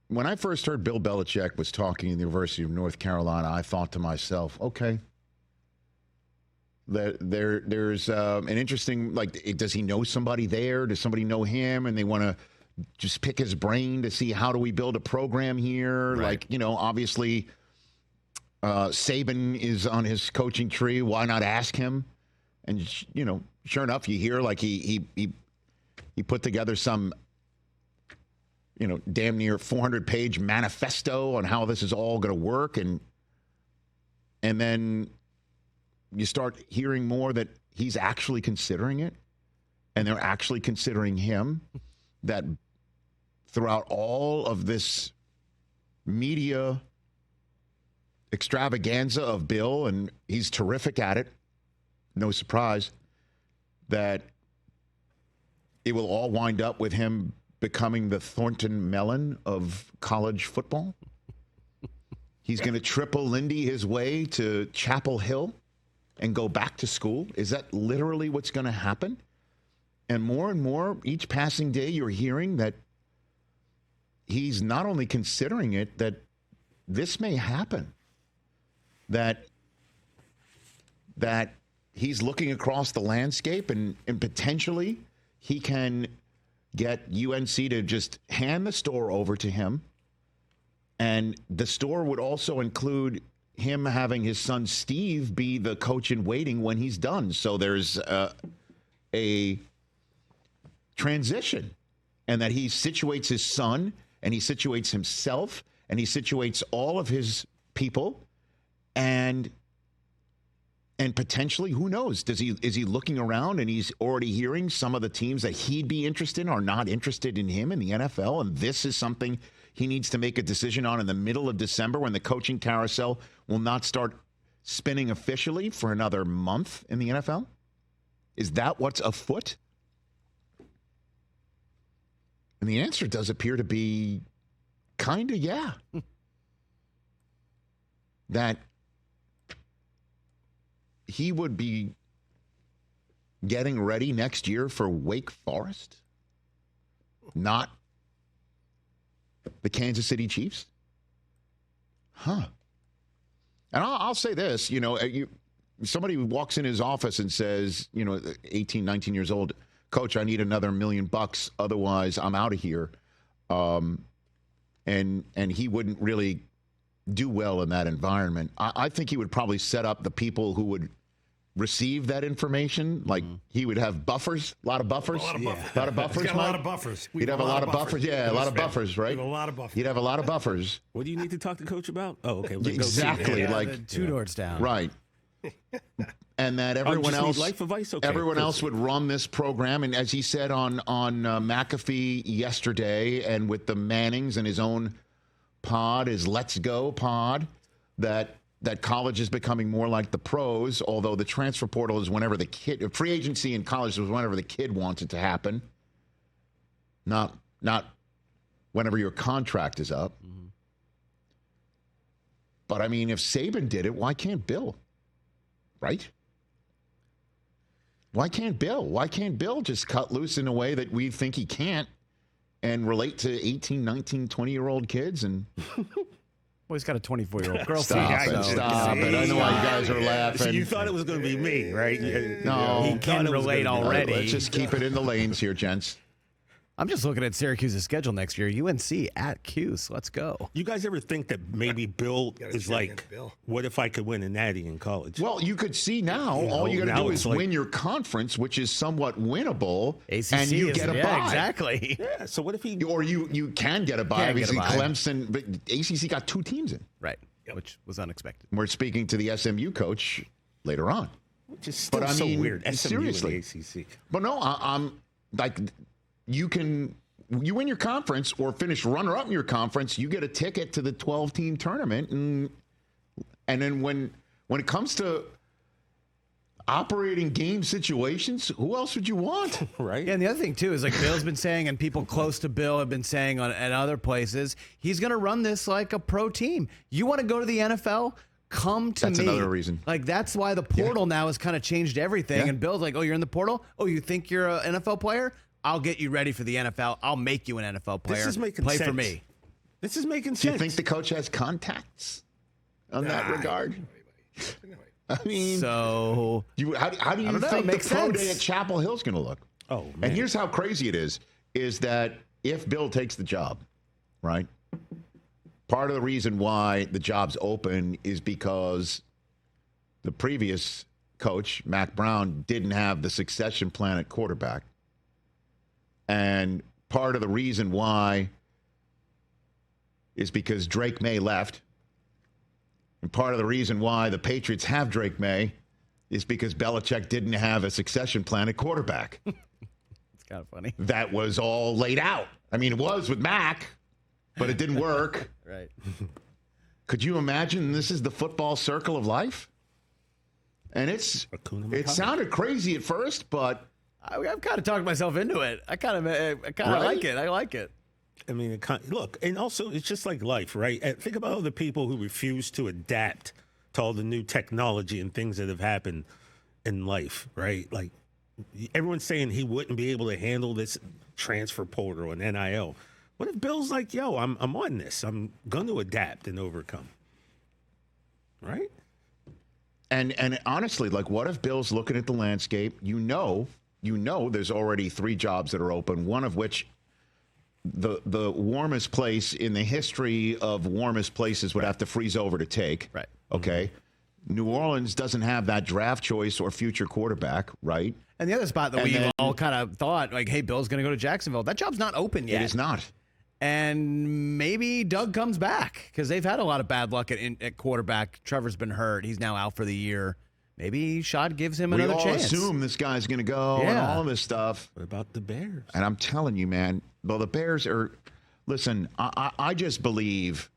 when I first heard Bill Belichick was talking in the University of North Carolina, I thought to myself, okay, there's an interesting, does he know somebody there? Does somebody know him? And they want to just pick his brain to see how do we build a program here? Right. Obviously Saban is on his coaching tree. Why not ask him? And, sure enough, you hear he put together some, damn near 400-page manifesto on how this is all going to work. And then you start hearing more that he's actually considering it, and they're actually considering him, that throughout all of this media extravaganza of Bill, and he's terrific at it, no surprise, that it will all wind up with him becoming the Thornton Mellon of college football. He's going to triple Lindy his way to Chapel Hill and go back to school. Is that literally what's going to happen? And more, each passing day, you're hearing that he's not only considering it, that this may happen. That he's looking across the landscape and potentially he can get UNC to just hand the store over to him. And the store would also include him having his son Steve be the coach in waiting when he's done. So there's a transition, and that he situates his son, and he situates himself, and he situates all of his people, and potentially, who knows? Is he looking around and he's already hearing some of the teams that he'd be interested in are not interested in him in the NFL, and this is something he needs to make a decision on in the middle of December when the coaching carousel will not start spinning officially for another month in the NFL? Is that what's afoot? And the answer does appear to be kind of yeah. That he would be getting ready next year for Wake Forest, not the Kansas City Chiefs? Huh. And I'll say this, somebody walks in his office and says, 18, 19 years old, Coach, I need another $1 million. Otherwise, I'm out of here. And he wouldn't really do well in that environment. I think he would probably set up the people who would receive that information. Like he would have buffers, a lot of buffers. A lot of buffers. He's got a lot of buffers. He'd have a lot of buffers. Yeah, a lot of buffers, right? A lot of buffers. He'd have a lot of buffers. What do you need to talk to Coach about? Oh, okay. Exactly. Two doors down. Right. And that everyone else, life advice? Okay, everyone else would run this program. And as he said on McAfee yesterday, and with the Mannings and his own pod, his Let's Go pod, that college is becoming more like the pros, although the transfer portal is whenever the kid, free agency in college is whenever the kid wants it to happen, not whenever your contract is up. Mm-hmm. But, I mean, if Saban did it, why can't Bill? Right? Why can't Bill? Why can't Bill just cut loose in a way that we think he can't and relate to 18, 19, 20-year-old kids? And well, he's got a 24-year-old girl. Stop it. I know why you guys are laughing. So you thought it was going to be me, right? No. He can relate already. Let's just keep it in the lanes here, gents. I'm just looking at Syracuse's schedule next year. UNC at Cuse. Let's go. You guys ever think that maybe Bill is like, what if I could win a natty in college? Well, you could see now, all you got to do is win your conference, which is somewhat winnable, ACC and you get a bye. Exactly. Yeah, so what if he... Or you can get a bye. Obviously, Clemson, but ACC got 2 teams in. Right, which was unexpected. We're speaking to the SMU coach later on. Which is still so weird. SMU Seriously. and the ACC. But no, I'm like... You win your conference or finish runner-up in your conference, you get a ticket to the 12-team tournament. And then when it comes to operating game situations, who else would you want? Right? Yeah, and the other thing, too, is like Bill's been saying, and people close to Bill have been saying at other places, he's going to run this like a pro team. You want to go to the NFL? Come to me. That's another reason. Like, that's why the portal now has kind of changed everything. Yeah. And Bill's like, oh, you're in the portal? Oh, you think you're an NFL player? I'll get you ready for the NFL. I'll make you an NFL player. This is making Play sense. for me. This is making sense. Do you think the coach has contacts on that regard? I mean, So how do you don't know, think it the makes pro sense. day at Chapel Hill's going to look? Oh, man. And here's how crazy it is that if Bill takes the job, right, part of the reason why the job's open is because the previous coach, Mac Brown, didn't have the succession plan at quarterback. And part of the reason why is because Drake May left. And part of the reason why the Patriots have Drake May is because Belichick didn't have a succession plan at quarterback. it's kind of funny. That was all laid out. I mean, it was with Mac, but it didn't work. Right. Could you imagine this is the football circle of life? And it sounded crazy at first, but I've kind of talked myself into it. I kind of like it. I like it. I mean, look, and also it's just like life, right? Think about all the people who refuse to adapt to all the new technology and things that have happened in life, right? Like everyone's saying he wouldn't be able to handle this transfer portal and NIL. What if Bill's like, yo, I'm on this. I'm going to adapt and overcome, right? And honestly, like, what if Bill's looking at the landscape? You know, there's already 3 jobs that are open, one of which the warmest place in the history of warmest places would have to freeze over to take. Right. Okay. New Orleans doesn't have that draft choice or future quarterback, right? And the other spot that we all kind of thought, like, hey, Bill's going to go to Jacksonville. That job's not open yet. It is not. And maybe Doug comes back because they've had a lot of bad luck at quarterback. Trevor's been hurt. He's now out for the year. Maybe Shad gives him another chance. We all assume this guy's going to go and all of this stuff. What about the Bears? And I'm telling you, man, well, the Bears are, listen, I just believe,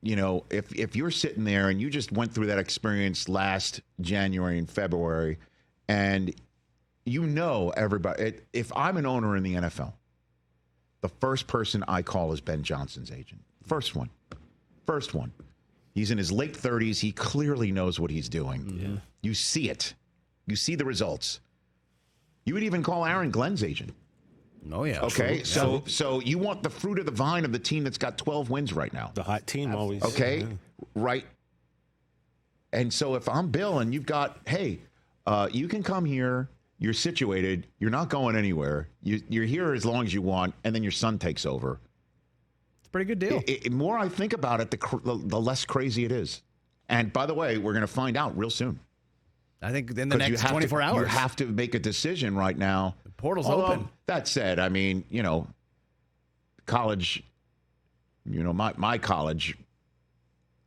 you know, if you're sitting there and you just went through that experience last January and February, and you know everybody, if I'm an owner in the NFL, the first person I call is Ben Johnson's agent. First one. He's in his late 30s. He clearly knows what he's doing. Yeah. You see it. You see the results. You would even call Aaron Glenn's agent. Oh, yeah. Okay, True. so you want the fruit of the vine of the team that's got 12 wins right now. The hot team always. Okay, Yeah. right. And so if I'm Bill and you've got, hey, you can come here. You're situated. You're not going anywhere. You're here as long as you want, and then your son takes over. It's a pretty good deal. The more I think about it, the less crazy it is. And by the way, we're going to find out real soon. I think in the next 24 hours. You have to make a decision right now. The portal's open. That said, I mean, you know, college, you know, my college,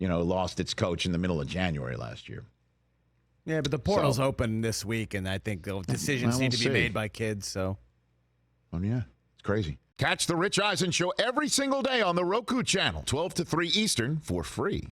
you know, lost its coach in the middle of January last year. Yeah, but the portal's open this week, and I think the decisions need to be made by kids. So, yeah, it's crazy. Catch the Rich Eisen Show every single day on the Roku Channel, 12 to 3 Eastern, for free.